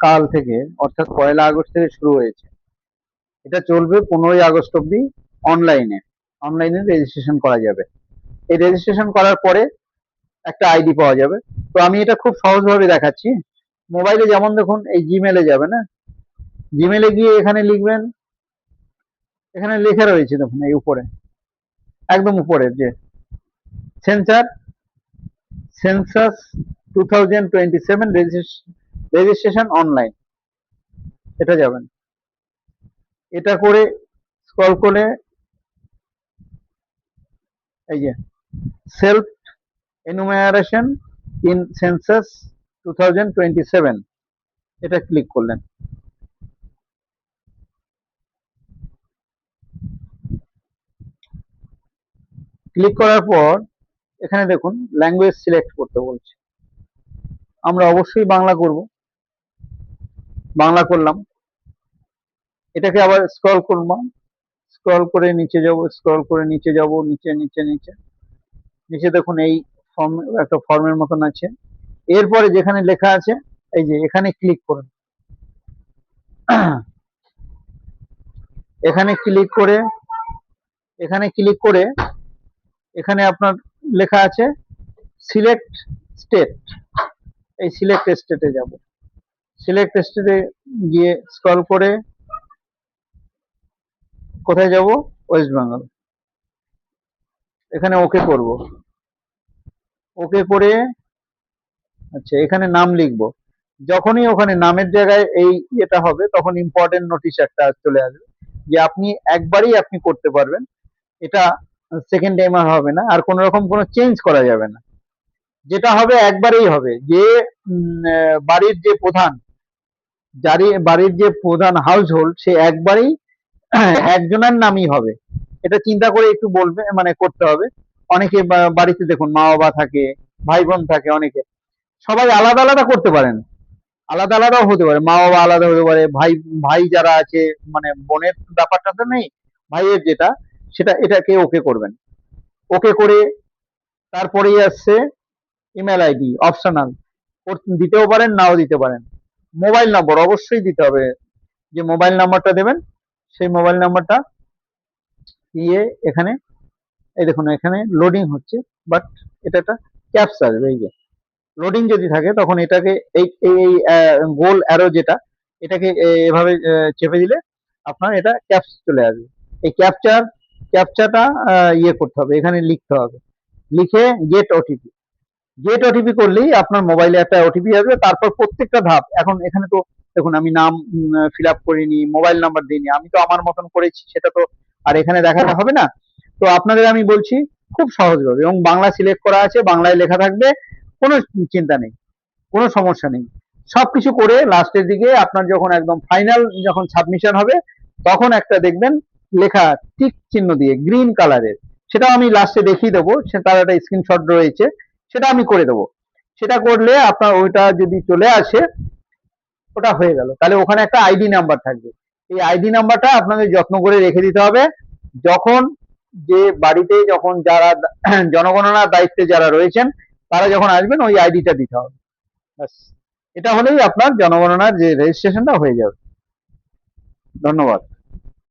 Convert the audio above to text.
কাল থেকে অর্থাৎ 1 আগস্ট থেকে শুরু হয়েছে। এটা চলবে 15 আগস্ট অব্দি। অনলাইনে রেজিস্ট্রেশন করা যাবে। এই রেজিস্ট্রেশন করার পরে একটা আইডি পাওয়া যাবে। তো আমি এটা খুব সহজভাবে দেখাচ্ছি। মোবাইলে যেমন দেখুন, এই জিমেলে যাবে না, জিমেলে গিয়ে এখানে লিখবেন, এখানে লেখা রয়েছে দেখুন এই উপরে, একদম উপরে যে সেন্সার সেন্সাস 2027 রেজিস্ট্রেশন অনলাইন, এটা যাবেন। এটা করে স্ক্রল করে এই যে সেলফ এনুমারেশন ইন সেন্সাস 2027, এটা ক্লিক করলেন। ক্লিক করার পর এখানে দেখুন ল্যাঙ্গুয়েজ সিলেক্ট করতে বলছে। আমরা অবশ্যই বাংলা করব, বাংলা করলাম। এটাকে আবার স্ক্রল করব, স্ক্রল করে নিচে যাব, স্ক্রল করে নিচে যাব, নিচে নিচে নিচে নিচে দেখুন এই ফর্ম, একটা ফর্মের মতন আছে। এরপরে যেখানে লেখা আছে এই যে এখানে ক্লিক করুন। এখানে ক্লিক করে এখানে আপনার লেখা আছে সিলেক্ট স্টেট। এই সিলেক্ট স্টেটে যাব। সিলেক্ট স্টেটে গিয়ে স্ক্রল করে কোথায় যাব? ওয়েস্ট বেঙ্গল। এখানে ওকে করব। ওকে করে আচ্ছা এখানে নাম লিখবো। যখনই ওখানে নামের জায়গায় এই এটা হবে তখন ইম্পর্টেন্ট নোটিশ একটা চলে আসবে যে আপনি একবারই আপনি করতে পারবেন, এটা সেকেন্ড টাইম আর হবে না, আর কোন রকম কোনো চেঞ্জ করা যাবে না। যেটা হবে একবারেই হবে। যে বাড়ির যে প্রধান, বাড়ির যে প্রধান হাউস হোল্ড, সে একবারেই একজনের নামই হবে। এটা চিন্তা করে একটু বলবে, মানে করতে হবে। অনেকে বাড়িতে দেখুন মা বাবা থাকে, ভাই বোন থাকে, অনেকে সবাই আলাদা আলাদা করতে পারেন, আলাদা আলাদাও হতে পারে, মা বাবা আলাদা হতে পারে, ভাই ভাই যারা আছে, মানে বোনের ব্যাপারটা তো নেই, ভাইয়ের যেটা, সেটা এটাকে ওকে করবেন। ওকে করে তারপরেই আসছে ইমেল আইডি অপশনাল, দিতেও পারেন নাও দিতে পারেন। মোবাইল নম্বর অবশ্যই দিতে হবে। যে মোবাইল নাম্বারটা দেবেন সেই মোবাইল নাম্বারটা দিয়ে এখানে এই দেখুন এখানে লোডিং হচ্ছে, বাট এটা একটা ক্যাপস আসবে। এই যে লোডিং যদি থাকে তখন এটাকে এই এই গোল অ্যারো যেটা, এটাকে এভাবে চেপে দিলে আপনার এটা ক্যাপস চলে আসবে। এই ক্যাপচাটা ইয়ে করতে হবে, এখানে লিখতে হবে। লিখে গেট ওটিপি, গেট ওটিপি করলেই আপনার মোবাইলে একটা ওটিপি আসবে। তারপর প্রত্যেকটা ধাপ, এখন এখানে তো দেখুন আমি নাম ফিল আপ করিনি, মোবাইল নাম্বার দিইনি, আমি তো আমার মতন করেছি, সেটা তো আর এখানে দেখাতে হবে না। তো আপনাদের আমি বলছি খুব সহজভাবে, এবং বাংলা সিলেক্ট করা আছে, বাংলায় লেখা থাকবে, কোনো চিন্তা নেই, কোনো সমস্যা নেই। সবকিছু করে লাস্টের দিকে আপনার যখন একদম ফাইনাল যখন সাবমিশন হবে, তখন একটা দেখবেন লেখা টিক চিহ্ন দিয়ে গ্রিন কালারের, সেটা আমি লাস্টে দেখিয়ে দেবো, সে তার একটা স্ক্রিনশট রয়েছে, সেটা আমি করে দেবো। সেটা করলে আপনার ওইটা যদি চলে আসে, ওটা হয়ে গেল। তাহলে ওখানে একটা আইডি নাম্বার থাকবে। এই আইডি নাম্বারটা আপনাদের যত্ন করে রেখে দিতে হবে। যখন যে বাড়িতে যখন যারা জনগণনার দায়িত্বে যারা রয়েছেন, তারা যখন আসবেন ওই আইডিটা দিতে হবে। ব্যাস, এটা হলেই আপনার জনগণনার যে রেজিস্ট্রেশনটা হয়ে যাবে। ধন্যবাদ।